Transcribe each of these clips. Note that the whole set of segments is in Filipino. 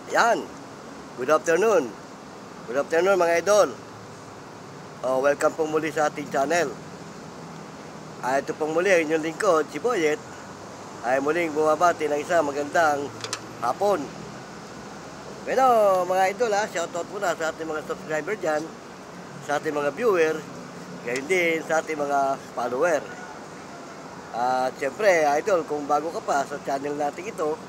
Yan. Good afternoon. Good afternoon mga idol. Welcome po muli sa ating channel. Ito pong muli ang inyong lingkod, si Boyet, ay muling bumabati ng isang magandang hapon. Pero mga idol, shoutout muna sa ating mga subscriber dyan, sa ating mga viewer, gayon din sa ating mga follower. At syempre, idol, kung bago ka pa sa channel natin ito,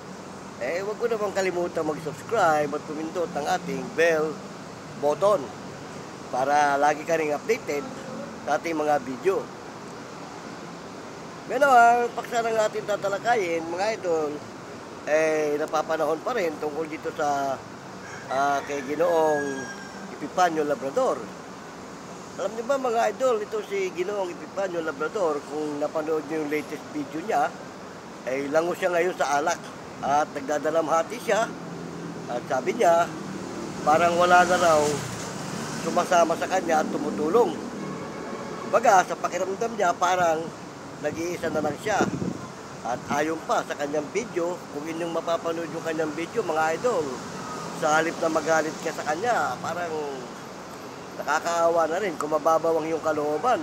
huwag ko naman kalimutan mag-subscribe at pumindot ng ating bell button para lagi ka ring updated sa ating mga video. Pero ang paksa ng ating tatalakayin, mga idol, napapanahon pa rin tungkol dito sa kay Ginoong Epifanio Labrador. Alam niyo ba mga idol, ito si Ginoong Epifanio Labrador, kung napanood niyo yung latest video niya, lango siya ngayon sa alak at nagdadalamhati siya. At sabi niya, parang wala na raw sumasama sa kanya at tumutulong. Baga, sa pakiramdam niya, parang nag-iisa na lang siya. At ayon pa sa kanyang video, kung inyong mapapanood yung kanyang video, mga idol, sa halip na magalit ka sa kanya, parang nakakaawa na rin. Kung mababaw ang iyong kalooban,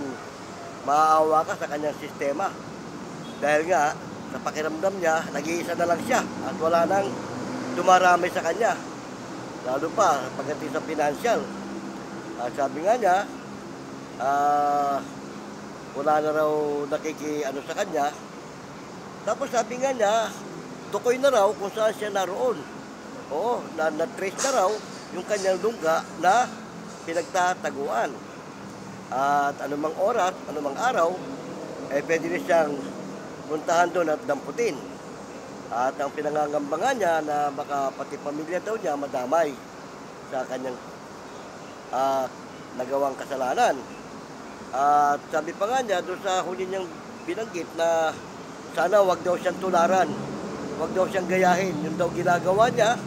maaawa ka sa kanyang sistema. Dahil nga, sa pakiramdam niya, nag-iisa na lang siya at wala nang dumarami sa kanya. Lalo pa, pagdating sa financial. At sabi nga niya, wala na raw nakikiano sa kanya. Tapos sabi nga niya, tukoy na raw kung saan siya naroon. Oo, na-trace na raw yung kanyang lungga na pinagtataguan. At anumang oras, anumang araw, pwede na siyang puntahan doon at damputin. At ang pinangangambangan niya na baka pati pamilya daw niya madamay sa kanyang nagawang kasalanan. At sabi pa nga niya doon sa huli niyang binanggit na sana wag daw siyang tularan, wag daw siyang gayahin. Yung daw ginagawa niya,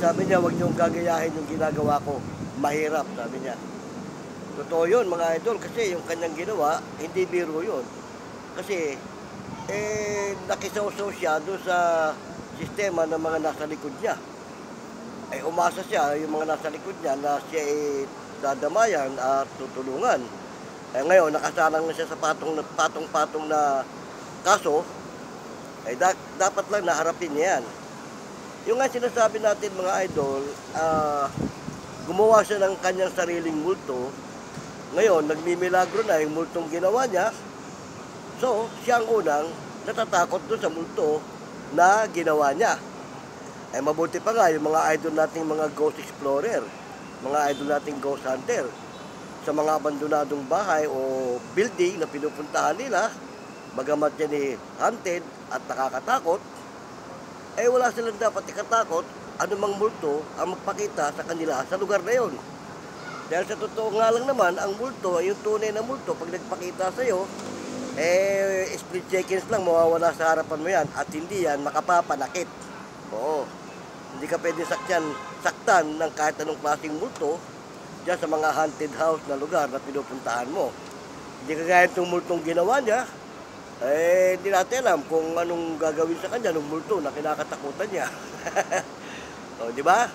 sabi niya wag niyong gagayahin yung ginagawa ko, mahirap, sabi niya. Totoo yun mga idol, kasi yung kanyang ginawa, hindi biro yun. Kasi nakisaw-saw siya doon sa sistema ng mga nasa likod niya. Umasa siya, yung mga nasa likod niya, na siya dadamayan at tutulungan. Ngayon, nakasalang na siya sa patong-patong na kaso, dapat lang naharapin niya yan. Yung nga sinasabi natin mga idol, gumawa siya ng kanyang sariling multo. Ngayon, nagmimilagro na yung multong ginawa niya. So, siya ang unang natatakot doon sa multo na ginawa niya. Mabuti pa nga yung mga idol nating mga ghost explorer, mga idol nating ghost hunter, sa mga abandonadong bahay o building na pinupuntahan nila, bagamat yan haunted at nakakatakot, wala silang dapat ikatakot anumang multo ang magpakita sa kanila sa lugar na yon. Dahil sa totoo nga lang naman, ang multo, yung tunay na multo, pag nagpakita sa iyo, split seconds lang mawawala sa harapan mo yan at hindi yan makapapanakit. Oo. Hindi ka pwede saktan ng kahit anong klaseng multo dyan sa mga haunted house na lugar na pinupuntahan mo. Hindi kagaya itong multong ginawa niya, hindi natin alam kung anong gagawin sa kanya ng multo na kinakatakutan niya. O, di ba?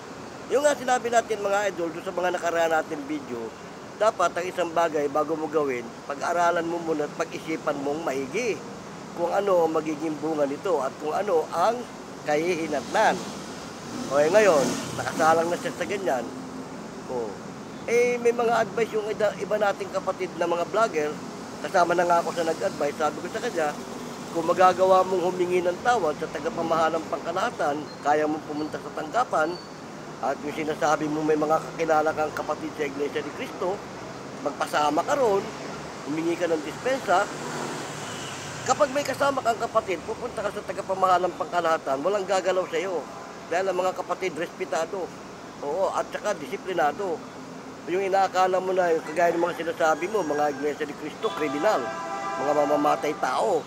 Yung nga sinabi natin mga idol, doon sa mga nakaraan natin video, dapat ang isang bagay bago mo gawin, pag-aralan mo muna at pag-isipan mong maigi kung ano ang magiging bunga nito at kung ano ang kahihinatnan. Ngayon, nakasalang na siya sa ganyan. May mga advice yung iba nating kapatid na mga vlogger, kasama na nga ako sa nag-advise. Sabi ko sa kanya, kung magagawa mong humingi ng tawad sa tagapamahalang pangkalahatan, kaya mong pumunta sa tanggapan, at yung sinasabi mo may mga kakilala kang kapatid sa Iglesia ni Cristo, magpasama ka ron, humingi ka ng dispensa. Kapag may kasama kang kapatid, pupunta ka sa tagapamahalang pangkalahatan, walang gagalaw sa iyo. Dahil ang mga kapatid, respetado. Oo, at saka disiplinado. Yung inaakala mo na, yung kagaya ng mga sinasabi mo, mga Iglesia ni Cristo, kriminal, mga mamamatay tao.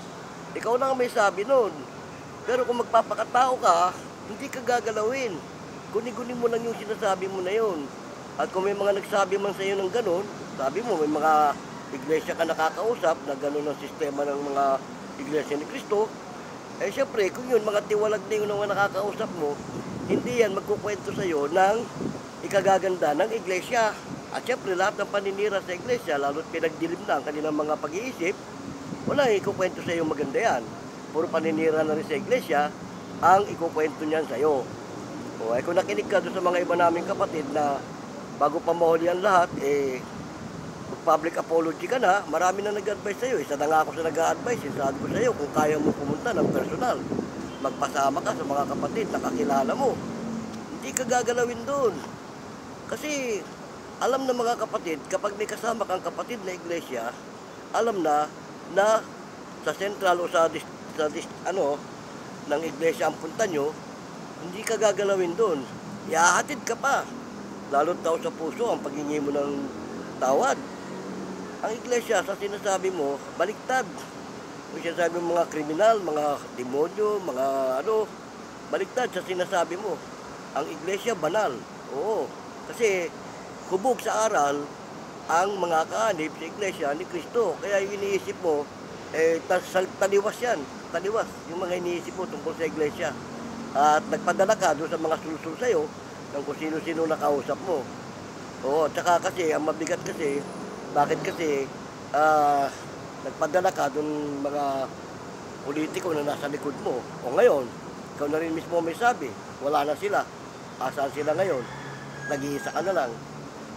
Ikaw lang may sabi nun. Pero kung magpapakatao ka, hindi ka gagalawin. Guni-guni mo lang yung sinasabi mo na yun. At kung may mga nagsabi man sa iyo ng ganun, sabi mo, may mga iglesia ka nakakausap na ganun ang sistema ng mga Iglesia ni Cristo, Eh siyempre, kung yun, mga tiwalag na yung mga nakakausap mo, hindi yan magkukwento sa'yo ng ikagaganda ng iglesia. At siyempre, lahat ng paninira sa iglesia, lalo't pinagdilim na ang kanilang mga pag-iisip, wala ikukwento sa'yo maganda yan. Puro paninira na rin sa iglesia, ang ikukwento niyan sa'yo. O, eh, kung nakinig ka doon sa mga iba naming kapatid na bago pa mahuli ang lahat, public apology ka na, marami na nag-advise sa'yo. Isa na nga ako sa nag-a-advise. Sabi ko sa'yo, kung kaya mo pumunta ng personal, magpasama ka sa mga kapatid na kakilala mo. Hindi ka gagalawin doon. Kasi, alam na mga kapatid, kapag may kasama kang kapatid na iglesia, alam na sa central o ng iglesia ang punta nyo, hindi ka gagalawin doon. Iahatid ka pa. Lalo't tao sa puso ang paghingi mo ng tawad. Ang iglesia, sa sinasabi mo, baliktad. Kung sinasabi mo mga kriminal, mga demonyo, mga baliktad sa sinasabi mo. Ang iglesia, banal. Oo. Kasi, hubog sa aral ang mga kaanib sa iglesia ni Kristo. Kaya yung iniisip mo, taliwas yan. Taliwas yung mga iniisip mo tungkol sa iglesia. At nagpadala ka doon sa mga sulsul sa'yo ng kung sino-sino nakausap mo. Oo, tsaka kasi, ang mabigat kasi, bakit kasi nagpadala ka doon mga politiko na nasa likod mo. O ngayon, ikaw na rin mismo may sabi, wala na sila. Asaan sila ngayon? Nag-iisa ka na lang.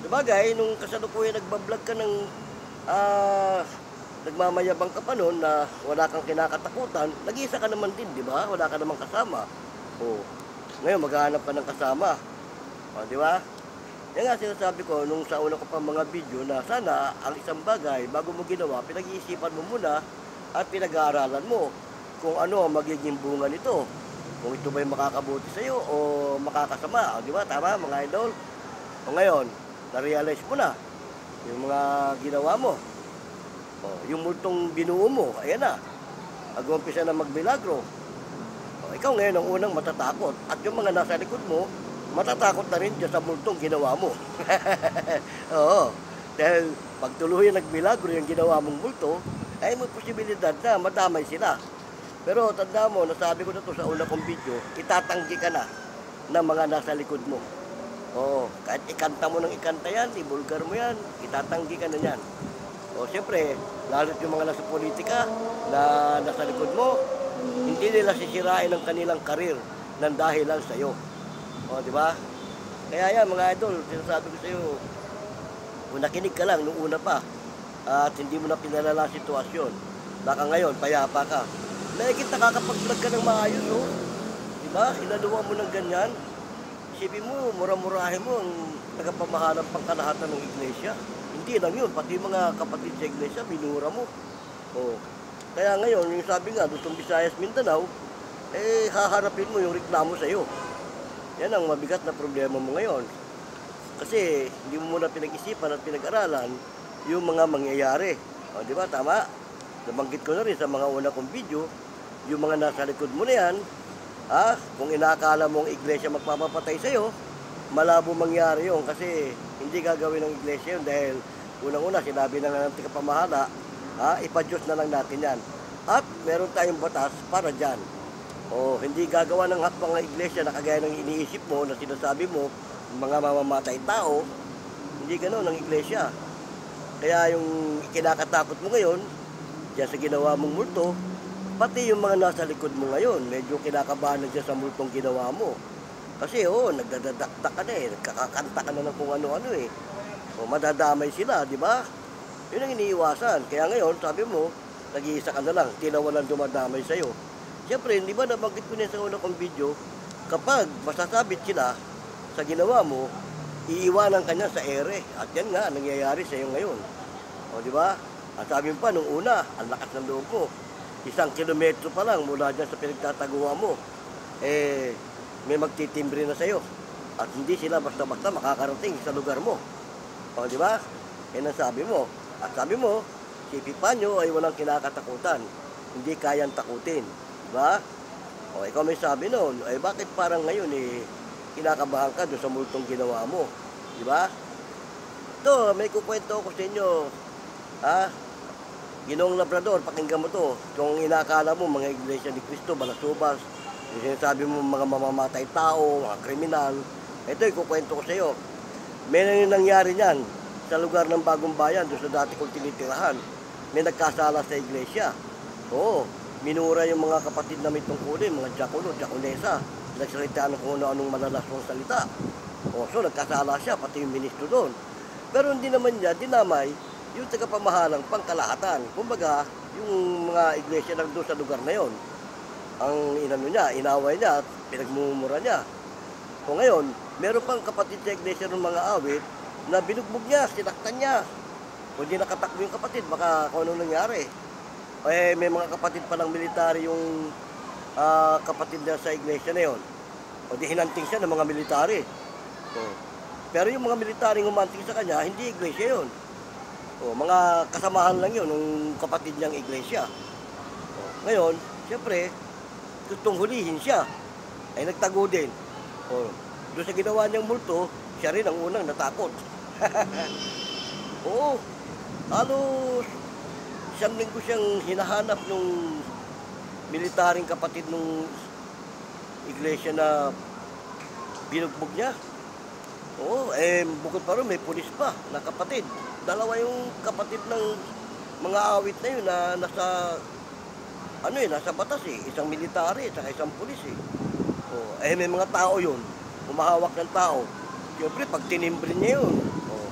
Sabagay, nung kasalukuyan nagbablog ka ng nagmamayabang ka pa noon na wala kang kinakatakutan, nag-iisa ka naman din, di ba? Wala ka namang kasama. O, ngayon maghahanap ka ng kasama. O, di ba? Yan nga sinasabi ko nung sa una ko pa mga video na sana ang isang bagay bago mo ginawa, pinag-iisipan mo muna at pinag-aaralan mo kung ano ang magiging bunga nito. Kung ito ba'y makakabuti sa iyo o makakasama. O, di ba? Tama mga idol? O ngayon, na-realize mo na yung mga ginawa mo. O, yung multong binuo mo, ayan na. Nag-umpisa na magbilagro. O, ikaw ngayon ang unang matatakot. At yung mga nasa likod mo, matatakot na rin dyan sa multong ginawa mo. Oo. Dahil pag tuluyan nagmilagro yung ginawa mong multo, ay may posibilidad na madamay sila. Pero tanda mo, nasabi ko na to sa una kong video, itatanggi ka na ng mga nasa likod mo. Oo. Kahit ikanta mo ng ikanta yan, ibulgar mo yan, itatanggi ka na yan. O siyempre, lalo't yung mga nasa politika na nasa likod mo, hindi nila sisirain ang kanilang karir ng dahilan sa'yo. O, di ba? Kaya yan, mga idol, sinasabi ko sa iyo, kung nakinig ka lang nung una pa, at hindi mo na pinalala ang sitwasyon, baka ngayon, payapa ka. Nakikita nakakapag-vlog ka ng maayos, oh. Di ba? Inaluwa mo ng ganyan. Isipin mo, mura-murahin mo ang nagapamahalang pangkalahatan ng iglesia. Hindi lang yun, pati mga kapatid sa iglesia, minura mo. O, kaya ngayon, yung sabi nga, Luzon, Visayas, Mindanao, haharapin mo yung reklamo sa iyo. Yan ang mabigat na problema mo ngayon. Kasi hindi mo muna pinag-isipan at pinag-aralan yung mga mangyayari. O, di ba? Tama? Nabanggit ko na rin sa mga una kong video, yung mga nasa likod mo na yan, kung inaakala mong iglesia magpapapatay sa'yo, malabo mangyari yun kasi hindi gagawin ng iglesia yun dahil unang-una sinabi na nga ng tikapamahala, ipa-Diyos na lang natin yan. At meron tayong batas para dyan. O hindi gagawa ng hakbang ng iglesia na kagaya ng iniisip mo na sinasabi mo, mga mamamatay tao, hindi gano'n ang iglesia. Kaya yung kinakatakot mo ngayon, diyan sa ginawa mong multo, pati yung mga nasa likod mo ngayon, medyo kinakabahan na dyan sa multong ginawa mo. Kasi nagdadakdak ka na nagkakakanta ka na ng kung ano-ano O madadamay sila, di ba? Yun ang iniiwasan. Kaya ngayon, sabi mo, nag-iisa ka na lang, tila walang dumadamay sa'yo. Siyempre, hindi ba nabanggit ko na sa una kong video, kapag masasabit sila sa ginawa mo, iiwanan ka niya sa ere. At yan nga, nangyayari sa iyo ngayon. O, di ba? At sabi mo pa, nung una, ang lakas ng loob mo. 1 kilometro pa lang mula dyan sa pinagtataguan mo, may magtitimbre na sa iyo. At hindi sila basta-basta makakarating sa lugar mo. O, di ba? Yan ang sabi mo. At sabi mo, si Epifanio ay walang kinakatakutan. Hindi kayang takutin. Diba? O, ikaw may sabi noon, bakit parang ngayon kinakabahan ka doon sa multong ginawa mo? Diba? Ito, may kukwento ko sa inyo. Ginoong Labrador, pakinggan mo to. Kung inakala mo mga Iglesia ni Cristo, balasubas, yung sinasabi mo mga mamamatay tao, mga kriminal, ito ikukwento ko sa iyo. May nangyari niyan sa lugar ng Bagong Bayan, doon sa dati kong tinitirahan. May nagkasala sa iglesia. Oo, minura yung mga kapatid na may tungkulin, mga diakono, diakonesa. Nagsalita ng kung ano-anong malalaswang salita. O, so nagkasala siya, pati yung ministro doon. Pero hindi naman niya dinamay yung tagapamahalang pangkalahatan. Kumbaga, yung mga iglesia na doon sa lugar na yon, ang inano niya, inaway niya at pinagmumura niya. So ngayon, meron pang kapatid sa iglesia ng mga awit na binugbog niya, sinaktan niya. Kung hindi nakatakbo yung kapatid, baka kung ano nangyari. Eh, may mga kapatid pa ng military yung kapatid na sa iglesia na yon. O di hinanting siya ng mga military. So, pero yung mga military humanting sa kanya, hindi iglesia yon. O, mga kasamahan lang yun ng kapatid niyang iglesia. O, ngayon, siyempre, gustong hulihin siya. Ay nagtago din. O, doon sa ginawa niyang multo, siya rin ang unang natakot. Oo, halos isang linggo siyang hinahanap nung militaring kapatid nung iglesia na binugbog niya. Oo, bukod pa rin may pulis pa na kapatid. Dalawa yung kapatid ng mga awit na yun na nasa batas eh. Isang military at isang pulis eh. Oo, may mga tao yun, humahawak ng tao. Siyempre, pag tinimbre niya yun. Oo.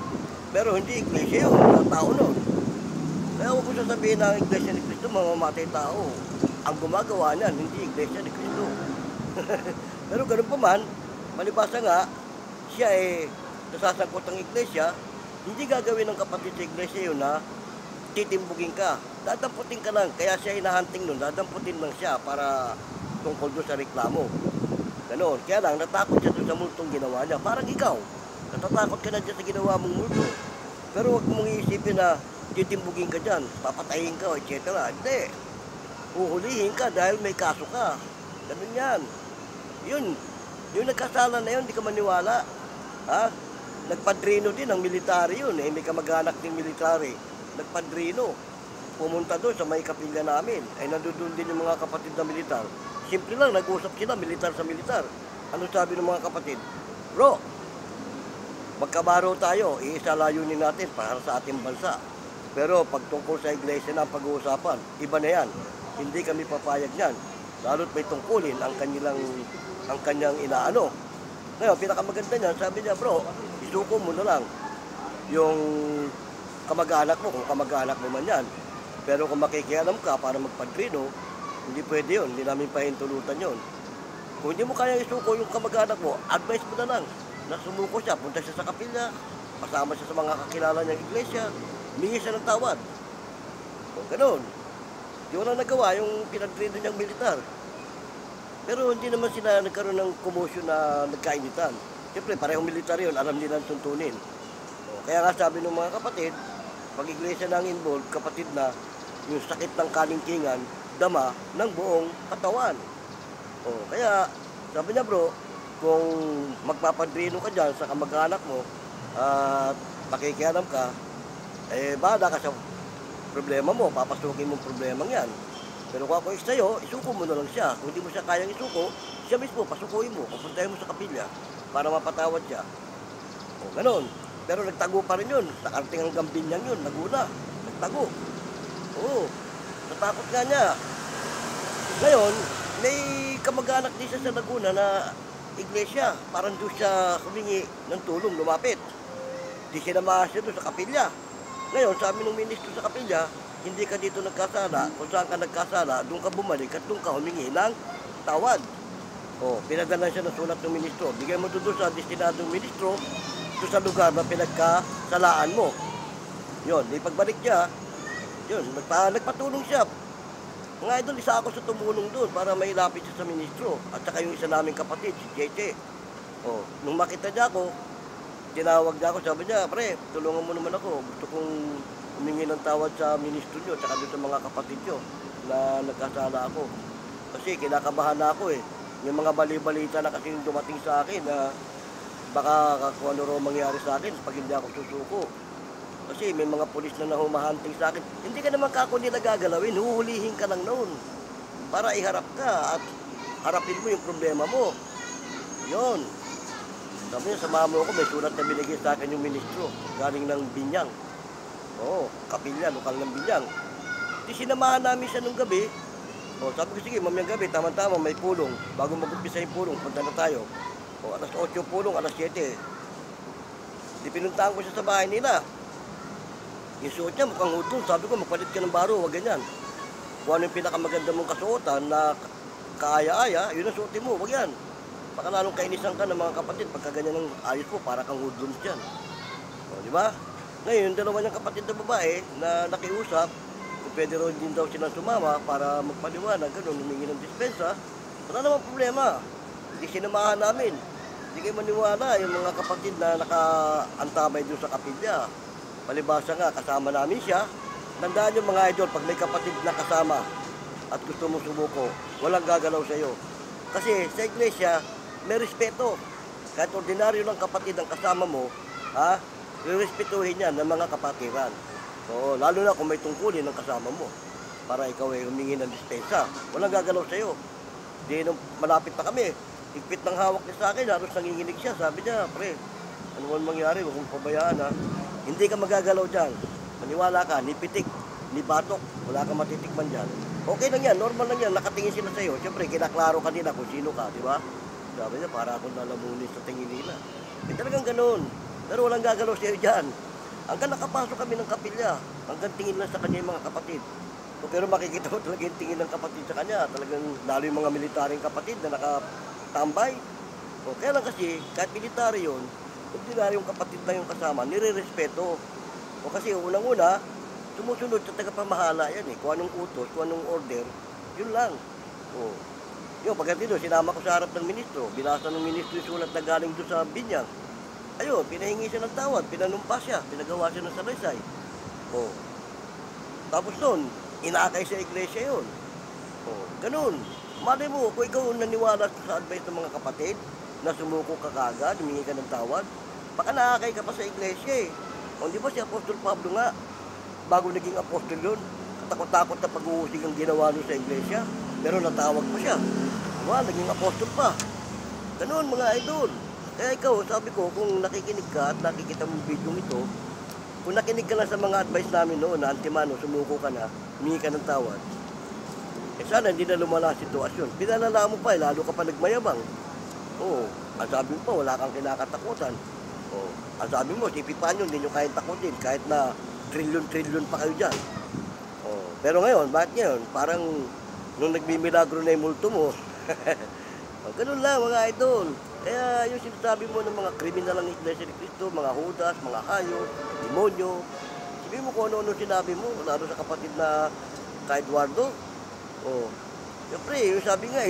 Pero hindi iglesia yun, mga tao nun. Kaya huwag ko sasabihin na ang iglesia ni Cristo, mamamatay tao. Ang gumagawa niyan, hindi iglesia ni Cristo. Pero ganun pa man, malibasa nga, siya nasasangkot ang iglesia, hindi gagawin ng kapatid sa iglesia yun na titimbugin ka. Dadamputin ka lang, kaya siya hinahunting nun, dadamputin lang siya para tungkol doon sa reklamo. Ganon. Kaya lang, natakot siya doon sa multong ginawa niya. Parang ikaw, natatakot ka na dyan sa ginawa mong multo. Pero huwag mong iisipin na titimbugin ka dyan, papatayin ka, etc. Hindi. Uhulihin ka dahil may kaso ka. Ganun yan. Yun. Yung nagkasala na yun, hindi ka maniwala. Ha? Nagpadrino din ang military yun. May kamag-anak ng military. Nagpadrino. Pumunta doon sa may kapilya namin. Ay nandun din yung mga kapatid na militar. Simple lang, nag-usap sila, militar sa militar. Ano sabi ng mga kapatid? Bro, magkabaro tayo, iisa layunin natin para sa ating bansa. Pero pag tungkol sa iglesia na ang pag-uusapan, iba na yan. Hindi kami papayag niyan. Lalo't may tungkulin ang kanyang inaano. Ngayon, pinakamaganda niyan, sabi niya, bro, isuko mo na lang yung kamag-anak mo, kung kamag-anak mo man yan. Pero kung makikialam ka para magpadrino, hindi pwede yun, hindi namin pahintulutan yun. Kung hindi mo kaya isuko yung kamag-anak mo, advice mo na lang na sumuko siya, punta siya sa kapilya, pasama siya sa mga kakilala niyang iglesia, humingi siya ng tawad. O, ganun. Di wala nagawa yung pinagtrino niyang militar. Pero hindi naman sila nagkaroon ng commotion na nagkainitan. Siyempre, parehong militar yun, alam nilang tuntunin. O, kaya nga sabi ng mga kapatid, pag iglesia nang involved, kapatid na, yung sakit ng kalingkingan, dama ng buong katawan. O, kaya, sabi niya bro, kung magpapadrino ka dyan sa kamag-anak mo at makikialam ka, bahala ka sa problema mo, papasukin mong problemang yan. Pero kung ako sa'yo, isuko mo na lang siya. Kung hindi mo siya kayang isuko, siya mismo, pasukuin mo, pupuntahin mo sa kapilya para mapatawad siya. O, ganun. Pero nagtago pa rin yun. Nakarating ang Gambinyan yun, Laguna. Nagtago. Oo, natakot nga niya. Ngayon, may kamag-anak din siya sa Laguna na iglesia. Parang doon siya humingi ng tulong, lumapit. Di siya namasya doon sa kapilya. Ngayon, sabi ng ministro sa kapilya, hindi ka dito nagkasala. Kung saan ka nagkasala, doon ka bumalik at doon ka humingi ng tawad. O, pinadala siya ng sulat ng ministro. Bigay mo doon sa destinadong ministro, doon sa lugar na pinagkasalaan mo. Yun, di pagbalik niya, yun, nagpatulong siya. Mga idol, isa ako sa tumulong doon para may lapit siya sa ministro. At saka yung isa naming kapatid, si JJ. O, nung makita niya ako, tinawag niya ako, sabi niya, pre, tulungan mo naman ako. Gusto kong humingi ng tawad sa ministro niyo, at saka doon sa mga kapatid niyo na nagkasala ako. Kasi kinakabahan na ako eh. May mga bali-balita na kasi dumating sa akin na baka kung ano raw mangyari sa akin pag hindi ako susuko. Kasi may mga pulis na humahunting sa akin. Hindi ka naman kako nila gagalawin, huhulihin ka lang noon. Para iharap ka at harapin mo yung problema mo. Yon. Sabi niya, samahan mo ako, may sulat na binigay sa akin yung ministro, galing ng Binyang. Oo, kapilya, lokal ng Binyang. Di sinamahan namin siya nung gabi. O, sabi ko, sige, mamayang gabi, tama-tama, may pulong. Bago mag-umpisa yung pulong, punta na tayo. O, alas 8 pulong, alas 7. Di pinuntahan ko siya sa bahay nila. Yung suot niya, mukhang hudon. Sabi ko, magpalit ka ng baro, wag ganyan. Kung ano yung pinakamaganda mong kasuotan na kaaya-aya, yun ang suotin mo, wag yan. Baka lalong kainisan ka ng mga kapatid pagka ganyan ang ayos mo, para kang hudon dyan. O, di ba? Ngayon, dalawa niyang kapatid na babae na nakiusap, kung pwede rin din daw silang sumama para magpaliwanag, gano'n, humingi ng dispensa, wala namang problema. Hindi sinamahan namin. Hindi kayo maniwala yung mga kapatid na nakaantabay doon sa kapilya. Palibasa nga, kasama namin siya. Tandaan yung mga idol, pag may kapatid na kasama at gusto mong sumuko, walang gagalaw sa iyo. Kasi sa iglesia, may respeto. Kahit ordinaryo ng kapatid ang kasama mo, respetuhin yan ng mga kapatiran. So, lalo na kung may tungkulin ng kasama mo para ikaw ay humingi ng dispensa. Walang gagalaw sa iyo. Di nung malapit pa kami, higpit ng hawak niya sa akin, halos nanginginig siya. Sabi niya, pre, ano man mangyari, huwag mong pabayaan ha. Hindi ka magagalaw dyan. Maniwala ka, ni pitik, ni batok, wala kang matitikman dyan. Okay lang yan, normal lang yan, nakatingin sila sa iyo. Siyempre, kinaklaro ka nila kung sino ka, di ba? Sabi niya, para akong lalamunin sa tingin nila. Talagang ganun. Pero walang gagalaw sa iyo dyan. Hanggang nakapasok kami ng kapilya, hanggang tingin lang sa kanya yung mga kapatid. Pero makikita mo talaga yung tingin ng kapatid sa kanya. Talagang lalo yung mga militaring kapatid na nakatambay. Kaya lang kasi, kahit military yun, ordinaryong kapatid na yung kasama, nire-respeto. Kasi unang-una, sumusunod sa tagapamahala yan eh. Kung anong utos, kung anong order, yun lang. Yung pagdating doon, sinama ko sa harap ng ministro. Binasa ng ministro yung sulat na galing doon sa Binyang. Ayun, pinahingi siya ng tawad, pinanumpas siya, pinagawa siya ng salaysay. Tapos doon, inaakay sa iglesia yun. Ganun. Malay mo, kung ikaw naniwala sa advice ng mga kapatid, na sumuko ka kagad, humingi ka ng tawad, baka naakay ka pa sa iglesia eh. Di ba si Apostol Pablo nga, bago naging apostol yun, takot-takot na pag-uusig ang ginawa nyo sa iglesia, pero natawag pa siya. Diba, naging apostol pa. Ganun mga idol. Kaya ikaw, sabi ko, kung nakikinig ka at nakikita mo video ito, kung nakinig ka lang sa mga advice namin noon na antimano, sumuko ka na, humingi ka ng tawad, sana hindi na lumala ang sitwasyon. Pinalala mo pa, lalo ka pa nagmayabang. Ang sabi mo pa, wala kang kinakatakutan. Ang sabi mo, si Pipanyo, hindi nyo kayang takutin, kahit na trilyon-trilyon pa kayo dyan. Pero ngayon, bakit ngayon? Parang nung nagmimilagro na yung multo mo, ganun lang mga idol. Kaya yung sinasabi mo ng mga kriminal ng Iglesia ni Cristo, mga Judas, mga hayop, demonyo, sabi mo kung ano-ano sinabi mo, lalo sa kapatid na ka Eduardo. Siyempre, yung sabi nga,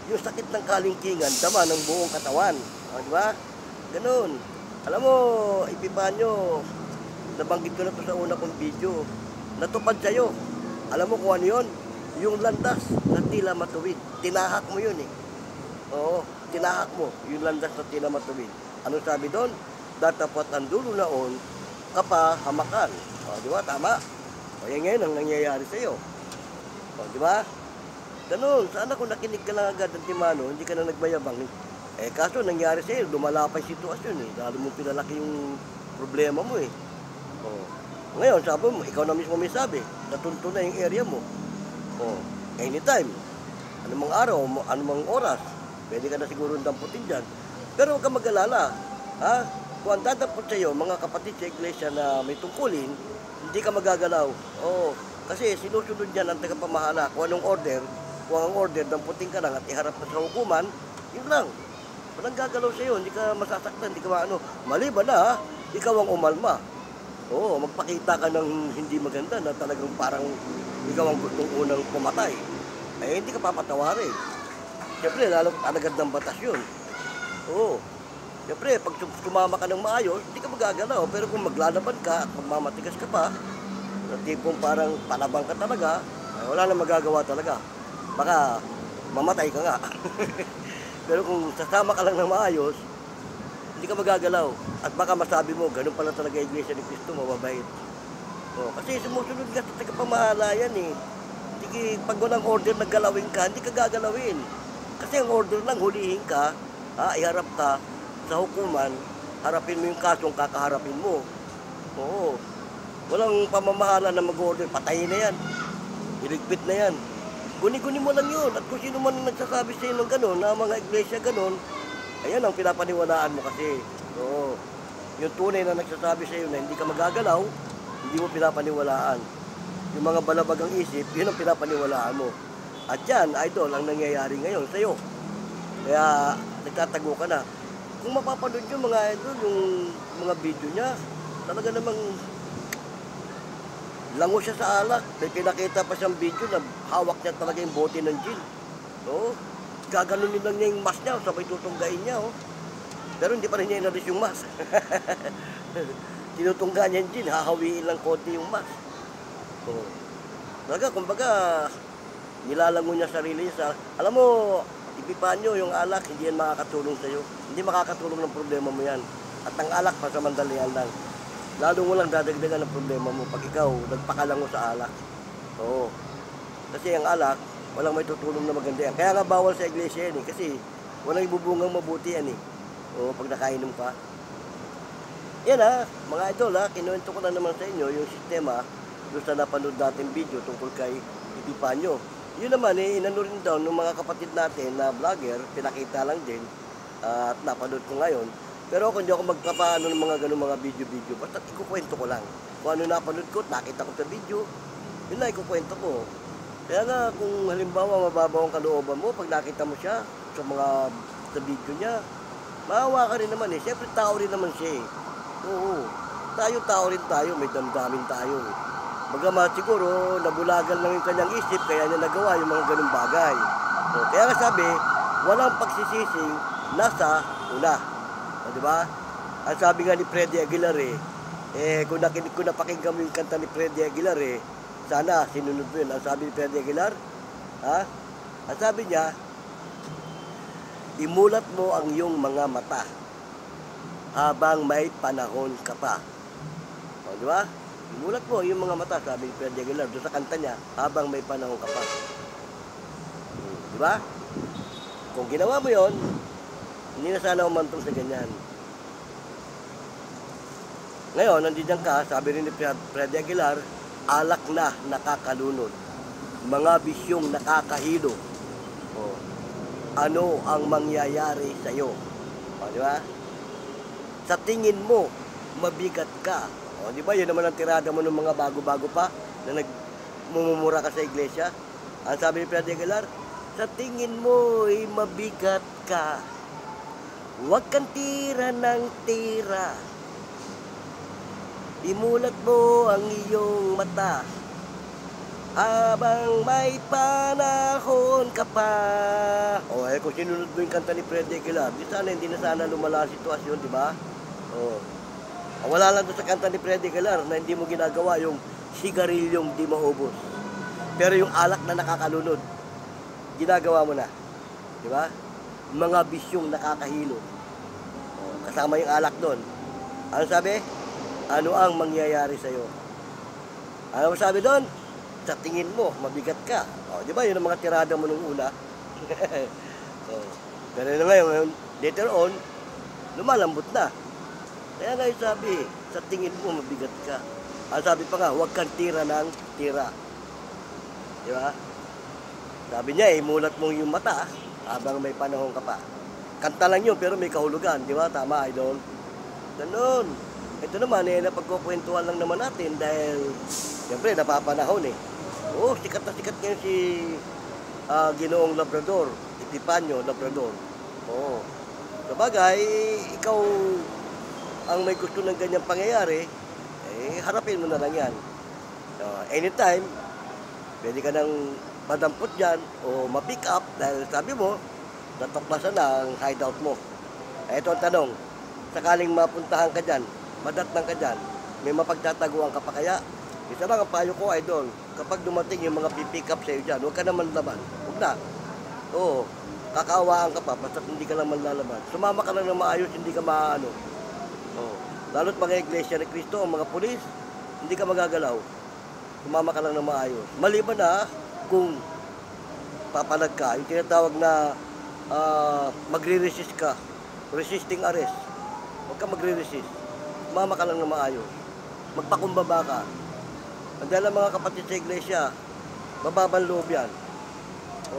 yung sakit ng kalingkingan, dama ng buong katawan. Di ba? Ganun. Alam mo, Epifanio, nabanggit ko na to sa una kong video, natupad sa'yo. Alam mo kung ano yun? Yung landas na tila matuwid. Tinahak mo yun eh. Tinahak mo yung landas na tila matuwid. Anong sabi doon? Datapat ang dulo naon, kapahamakan. Di ba? Tama. Yan ngayon ang nangyayari sa'yo. Di ba? Ganun, sana kung nakinig ka lang agad ng timano, hindi ka na nagbayabang. Kaso nangyari sa'yo, lumala pa yung sitwasyon eh. Lalo mong pinalaki yung problema mo eh. Ngayon, sabi mo, ikaw na mismo may sabi, natunto na yung area mo. Anytime, anumang araw, anumang oras, pwede ka na siguro damputin dyan. Pero huwag ka mag-alala. Kung ang dadampot sa'yo, mga kapatid sa iglesia na may tungkulin, hindi ka magagalaw. Kasi sinusunod dyan ang tagapamahala. Kung anong order, kung ang order, damputin ka lang at iharap ka sa hukuman, yun lang. Walang gagalaw sa'yo, hindi ka masasaktan, hindi ka maano. Maliban na, ikaw ang umalma. Magpakita ka ng hindi maganda na talagang parang ikaw ang gustong unang pumatay. Hindi ka papatawarin. Siyempre, lalo alagad ng batas yun. Siyempre, pag sumama ka ng maayos, hindi ka magagalaw. Pero kung maglalaban ka at magmamatigas ka pa, na tipong parang palabang ka talaga, wala na magagawa talaga. Baka mamatay ka nga. Pero kung sasama ka lang ng maayos, Hindi ka magagalaw. At baka masabi mo, ganun pala talaga yung Iglesia ni Cristo, mababait. Kasi sumusunod ka sa tagapamahala yan eh. Hindi, pag walang order na galawin ka, hindi ka gagalawin. Kasi ang order lang, hulihin ka, iharap ka sa hukuman, harapin mo yung kasong kakaharapin mo. Oo. Walang pamamahala na mag-order, patayin na yan. Iligpit na yan. Guni-guni mo lang yun. At kung sino man nagsasabi sa iyo ng gano'n, na mga iglesia gano'n, ayan ang pinapaniwalaan mo kasi. Oo. Yung tunay na nagsasabi sa iyo na hindi ka magagalaw, hindi mo pinapaniwalaan. Yung mga balabagang isip, yun ang pinapaniwalaan mo. At yan, idol, ang nangyayari ngayon sa iyo. Kaya nagtatago ka na. Kung mapapanood yung mga idol, yung mga video niya, talaga namang lango siya sa alak. May pinakita pa siyang video na hawak niya talaga yung bote ng gin. Gaganunin lang niya yung mask niya, sabay tutunggain niya. Pero hindi pa rin niya inalis yung mask. Tinutungga niya yung gin, hahawiin lang konti yung mask. Talaga, kumbaga, nilalango niya sarili niya. Alam mo, Epipanyo, yung alak, hindi yan makakatulong sa'yo. Hindi makakatulong ng problema mo yan. At ang alak, pasamandalian lang. Lalo mo lang dadagdagan ng problema mo pag ikaw nagpakalango sa alak. Kasi ang alak, walang may tutulong na maganda yan. Kaya nga bawal sa iglesia yan eh. Kasi walang ibubungang mabuti yan eh. Pag nakainom ka. Yan mga idol kinuwento ko na naman sa inyo yung sistema doon sa napanood natin video tungkol kay Epipanyo. Yun naman inano rin daw ng mga kapatid natin na vlogger, pinakita lang din at napanood ko ngayon. Pero ako hindi ako magpapaano ng mga ganung mga video-video. Basta ikukwento ko lang. Kung ano napanood ko, nakita ko sa video, yun na ikukwento ko. Kaya nga kung halimbawa mababaw ang kalooban mo, pag nakita mo siya sa video niya, maawa ka rin naman eh. Siyempre tao rin naman siya eh. Oo. Tao rin tayo, may damdamin tayo eh. Bagamat siguro, nabulagan lang yung kanyang isip, kaya niya nagawa yung mga ganung bagay. Kaya nga sabi, walang pagsisising nasa una. Diba? Ang sabi nga ni Freddy Aguilar kung napakinggan mo yung kanta ni Freddy Aguilar sana sinunod mo yun. Ang sabi ni Freddy Aguilar, ang sabi niya, imulat mo ang iyong mga mata habang may panahon ka pa. Diba? Imulat mo yung mga mata, sabi ni Freddy Aguilar, doon sa kanta niya, habang may panahon ka pa. Diba? Kung ginawa mo yon, hindi na sana umantong sa ganyan. Ngayon, nandiyan ka, sabi rin ni Freddy Aguilar, alak na nakakalunod. Mga bisyong nakakahilo. Ano ang mangyayari sa iyo? Di ba? Sa tingin mo, mabigat ka. Di ba? Yun naman ang tirada mo ng mga bago-bago pa na nagmumura ka sa iglesia. Ang sabi ni Freddy Aguilar, sa tingin mo, mabigat ka. Huwag kang tira ng tira. Imulat mo ang iyong mata habang may panahon ka pa. Kung sinunod mo yung kanta ni Freddy Aguilar, di sana hindi na sana lumala ang sitwasyon, di ba? Wala lang doon sa kanta ni Freddy Aguilar na hindi mo ginagawa yung sigarilyong di maubos. Pero yung alak na nakakalunod, ginagawa mo na. Di ba? Mga bisyong nakakahilo. Kasama yung alak doon. Ano sabi? Ano ang mangyayari sa'yo? Ano sabi doon? Sa tingin mo, mabigat ka. Di ba? Yun ang mga tirada mo nung una. Pero ngayon, later on, lumalambot na. Kaya nga yung sabi, sa tingin mo, mabigat ka. Ang sabi pa nga, huwag kang tira ng tira. Di ba? Sabi niya, imulat mo yung mata habang may panahon ka pa. Kanta lang yun, pero may kahulugan. Di ba? Tama, idol. Ganun. Ito naman, napagkukwentuhan lang naman natin dahil, siyempre, napapanahon sikat na sikat ngayon si Ginoong Labrador, Epipanyo Labrador. Sabagay, ikaw ang may gusto ng ganyang pangyayari, harapin mo na lang yan. Anytime, pwede ka nang madampot dyan o ma-pick up dahil sabi mo, natuklasan na ang hideout mo. Ito ang tanong, sakaling mapuntahan ka dyan, madatnang ka dyan, may mapagtataguan ka pa kaya? Isa lang ang payo ko, idol, kapag dumating yung mga pipick up sa'yo dyan, huwag ka naman laban. Huwag na. Kakaawaan ka pa, basta hindi ka lang manlalaban. Sumama ka lang ng maayos, hindi ka maaano. Oh. Lalo't mga iglesia ni Cristo, ang mga pulis, hindi ka magagalaw. Sumama ka lang ng maayos. Maliban na kung papalag ka, yung tinatawag na magre-resist ka, resisting arrest. Huwag ka magre-resist. Sumama ka lang ng maayos. Magpakumbaba ka. Dahil ang mga kapatid sa iglesia, mababang loob yan.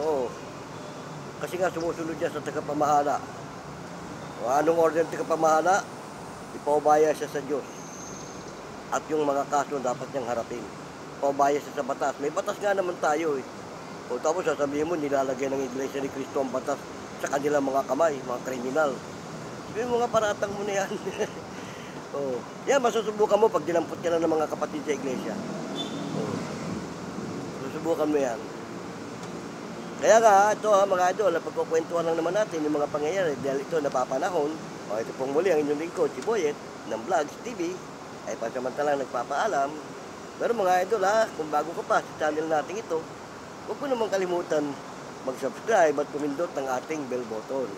Oo. Kasi nga sumusunod siya sa tagapamahala. O anong order ng tagapamahala? Ipaubaya siya sa Diyos. At yung mga kaso dapat niyang harapin. Ipaubaya siya sa batas. May batas nga naman tayo eh. O tapos sasabihin mo, nilalagay ng Iglesia ni Cristo ang batas sa kanilang mga kamay, mga kriminal. Sabihin mo nga, paratang mo na yan. O, yan, masusubukan mo pag dinampot ka na ng mga kapatid sa iglesia. O, susubukan mo yan. Kaya nga, ito mga idol, pagkukwentuhan lang naman natin yung mga pangyayari dahil ito napapanahon. O ito pong muli ang inyong lingkod, si Boyet, ng Vlogs TV, ay pansamantalang nagpapaalam. Pero mga idol kung bago ka pa sa channel natin ito, huwag mo naman kalimutan mag-subscribe at pumindot ng ating bell button.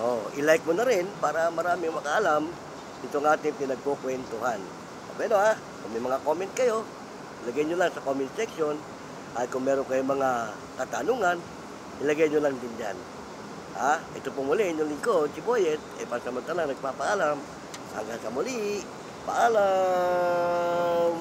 O, i-like mo na rin para marami makaalam itong ating pinagkukwentuhan. Okay no kung may mga comment kayo, ilagay nyo lang sa comment section. At kung meron kayong mga katanungan, ilagay nyo lang din dyan. Ito po muli, inyong lingkod, si Boyet, pansamantala nagpapaalam. Hanggang sa muli, paalam!